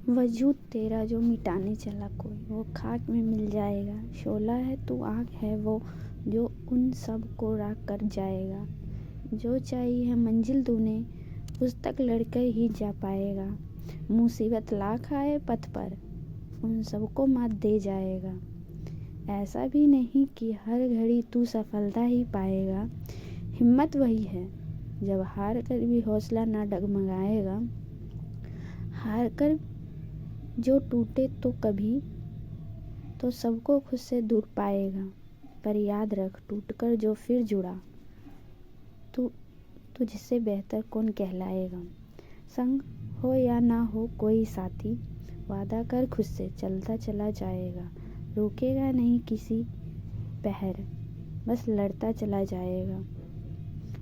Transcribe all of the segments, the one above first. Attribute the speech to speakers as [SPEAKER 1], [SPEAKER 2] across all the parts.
[SPEAKER 1] वजूद तेरा जो मिटाने चला कोई, वो खाक में मिल जाएगा। शोला है तू, आग है वो, जो उन सब को राख कर जाएगा। जो चाहिए है मंजिल तूने, उस तक लड़कर ही जा पाएगा। मुसीबत लाख आए पथ पर, उन सबको मात दे जाएगा। ऐसा भी नहीं कि हर घड़ी तू सफलता ही पाएगा। हिम्मत वही है, जब हार कर भी हौसला ना डगमगाएगा। हार कर जो टूटे तो कभी तो सबको खुद से दूर पाएगा। पर याद रख, टूटकर जो फिर जुड़ा, तू तुझसे बेहतर कौन कहलाएगा। संग हो या ना हो कोई साथी, वादा कर खुद से चलता चला जाएगा। रुकेगा नहीं किसी पहर, बस लड़ता चला जाएगा।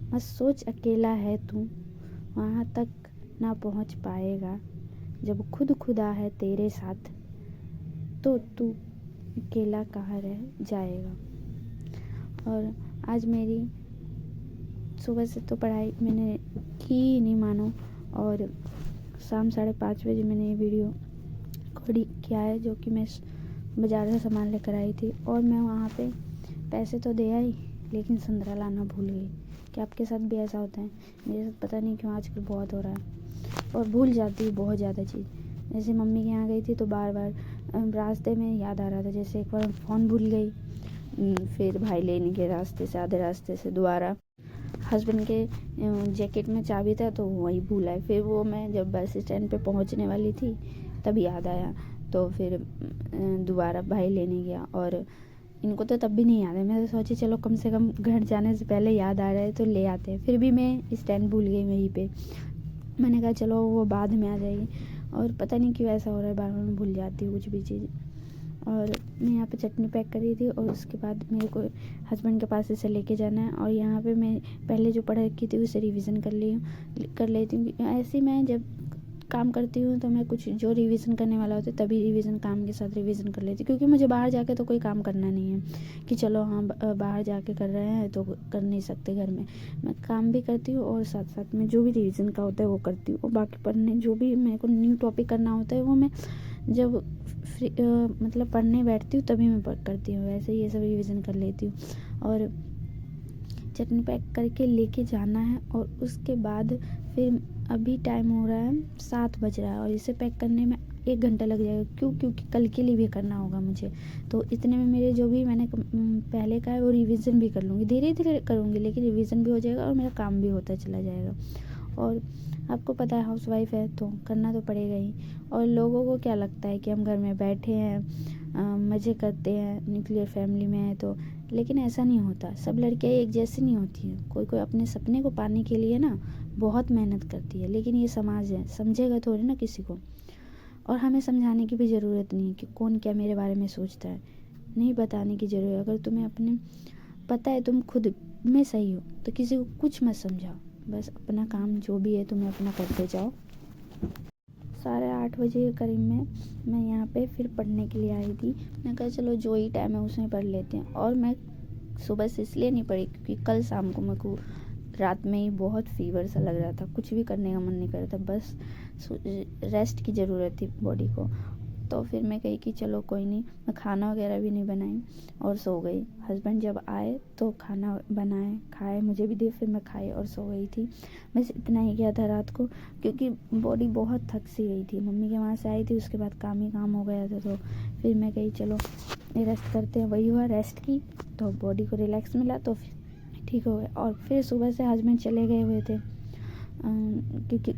[SPEAKER 1] मत सोच अकेला है तू, वहाँ तक ना पहुँच पाएगा। जब खुद खुदा है तेरे साथ, तो तू अकेला कहाँ रह जाएगा। और आज मेरी सुबह से तो पढ़ाई मैंने की ही नहीं मानो, और शाम 5:30 बजे मैंने ये वीडियो रिकॉर्ड किया है, जो कि मैं बाज़ार से सामान लेकर आई थी। और मैं वहाँ पे पैसे तो दे आई, लेकिन संतरा लाना भूल गई। कि आपके साथ भी ऐसा होता है? मेरे साथ पता नहीं क्यों आजकल बहुत हो रहा है, और भूल जाती हूँ बहुत ज़्यादा चीज़। जैसे मम्मी के यहाँ गई थी तो बार बार रास्ते में याद आ रहा था। जैसे एक बार फ़ोन भूल गई, फिर भाई लेने के रास्ते से, आधे रास्ते से दोबारा हस्बैंड के जैकेट में चाबी था तो वही भूल आई। फिर वो मैं जब बस स्टैंड पे पहुंचने वाली थी तब याद आया, तो फिर दोबारा भाई लेने गया। और इनको तो तब भी नहीं याद है। मैं तो सोची चलो कम से कम घर जाने से पहले याद आ रहा है तो ले आते हैं। फिर भी मैं स्टैंड भूल गई वहीं पे। मैंने कहा चलो वो बाद में आ जाएगी, और पता नहीं क्यों ऐसा हो रहा है, बार बार मैं भूल जाती हूँ कुछ भी चीज़। और मैं यहाँ पे चटनी पैक कर रही थी, और उसके बाद मेरे को हस्बैंड के पास इसे लेके जाना है। और यहाँ पे मैं पहले जो पढ़ रखी थी उसे रिवीजन कर लेती हूँ। ऐसे मैं जब काम करती हूँ तो मैं कुछ जो रिवीजन करने वाला होता है तभी रिवीजन काम के साथ रिवीजन कर लेती हूँ, क्योंकि मुझे बाहर जाके तो कोई काम करना नहीं है कि चलो हाँ बाहर जाके कर रहे हैं तो कर नहीं सकते घर में। मैं काम भी करती हूँ और साथ साथ में जो भी रिवीजन का होता है वो करती हूँ। और बाकी पढ़ने जो भी मेरे को न्यू टॉपिक करना होता है वो मैं जब मतलब पढ़ने बैठती हूँ तभी मैं करती हूँ। वैसे ये सब रिवीजन कर लेती हूँ। और चटनी पैक करके लेके जाना है, और उसके बाद फिर अभी टाइम हो रहा है 7 बज रहा है, और इसे पैक करने में 1 घंटा लग जाएगा। क्योंकि कल के लिए भी करना होगा मुझे। तो इतने में मेरे जो भी मैंने पहले का है वो रिवीजन भी कर लूँगी, धीरे धीरे करूँगी, लेकिन रिवीजन भी हो जाएगा और मेरा काम भी होता चला जाएगा। और आपको पता है हाउसवाइफ है तो करना तो पड़ेगा ही। और लोगों को क्या लगता है कि हम घर में बैठे हैं, मज़े करते हैं, न्यूक्लियर फैमिली में है तो, लेकिन ऐसा नहीं होता। सब लड़कियाँ एक जैसी नहीं होती हैं। कोई कोई अपने सपने को पाने के लिए ना बहुत मेहनत करती है, लेकिन ये समाज है, समझेगा थोड़ी ना किसी को। और हमें समझाने की भी ज़रूरत नहीं है कि कौन क्या मेरे बारे में सोचता है। नहीं बताने की ज़रूरत। अगर तुम्हें अपने पता है तुम खुद में सही हो तो किसी को कुछ मत समझाओ। बस अपना काम जो भी है तुम्हें अपना करते जाओ। 8:30 बजे के करीब में मैं यहाँ पे फिर पढ़ने के लिए आई थी। मैं कहा चलो जो ही टाइम है उसमें पढ़ लेते हैं। और मैं सुबह से इसलिए नहीं पढ़ी क्योंकि कल शाम को मेरे को रात में ही बहुत फीवर सा लग रहा था, कुछ भी करने का मन नहीं कर रहा था, बस रेस्ट की ज़रूरत थी बॉडी को। तो फिर मैं कही कि चलो कोई नहीं, मैं खाना वगैरह भी नहीं बनाई और सो गई। हस्बैंड जब आए तो खाना बनाए, खाए, मुझे भी दिए, फिर मैं खाई और सो गई थी। बस इतना ही किया था रात को, क्योंकि बॉडी बहुत थक सी गई थी। मम्मी के वहाँ से आई थी, उसके बाद काम ही काम हो गया था। तो फिर मैं कही चलो रेस्ट करते हैं। वही हुआ, रेस्ट की तो बॉडी को रिलैक्स मिला तो फिर ठीक हो गया। और फिर सुबह से हस्बैंड चले गए हुए थे, क्योंकि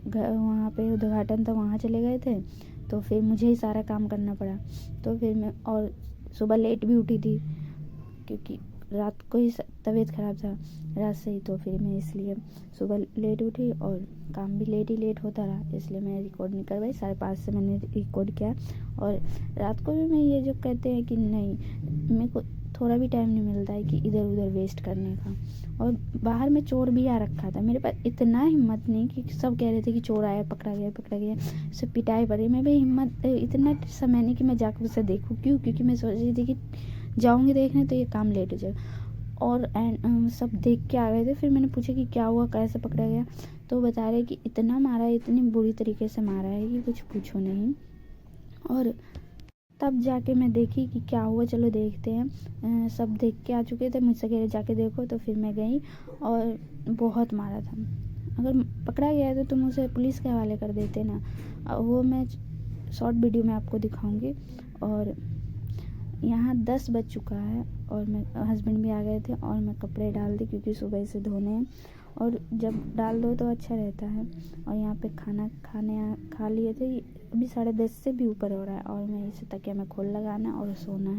[SPEAKER 1] वहाँ पे उद्घाटन था, वहाँ चले गए थे। तो फिर मुझे ही सारा काम करना पड़ा। तो फिर मैं और सुबह लेट भी उठी थी क्योंकि रात को ही तबीयत ख़राब था रात से ही। तो फिर मैं इसलिए सुबह लेट उठी और काम भी लेट होता रहा, इसलिए मैं रिकॉर्ड नहीं करवाई। 5:30 से मैंने रिकॉर्ड किया। और रात को भी मैं ये जो कहते हैं कि नहीं, मेरे को थोड़ा भी टाइम नहीं मिलता है कि इधर उधर वेस्ट करने का। और बाहर में चोर भी आ रखा था, मेरे पास इतना हिम्मत नहीं कि सब कह रहे थे कि चोर आया, पकड़ा गया, सब पिटाई पड़ी। मैं भी हिम्मत इतना समय नहीं कि मैं जाकर उसे देखूँ। क्योंकि मैं सोच रही थी कि जाऊँगी देखने तो ये काम लेट हो जाएगा। और सब देख के आ गए थे। फिर मैंने पूछा कि क्या हुआ, कैसे पकड़ा गया। तो बता रहे कि इतना मारा है, इतनी बुरी तरीके से मारा है कि कुछ पूछो नहीं। और तब जाके मैं देखी कि क्या हुआ, चलो देखते हैं। सब देख के आ चुके थे, मुझसे कह रहे जाके देखो, तो फिर मैं गई और बहुत मारा था। अगर पकड़ा गया तो तुम उसे पुलिस के हवाले कर देते ना। वो मैं शॉर्ट वीडियो में आपको दिखाऊंगी। और यहाँ 10 बज चुका है और मैं हस्बैंड भी आ गए थे और मैं कपड़े डाल दी क्योंकि सुबह से धोने हैं, और जब डाल दो तो अच्छा रहता है। और यहाँ पे खाना खा लिए थे। अभी 10:30 से भी ऊपर हो रहा है और मैं इसे तकिया में खोल लगाना और सोना है।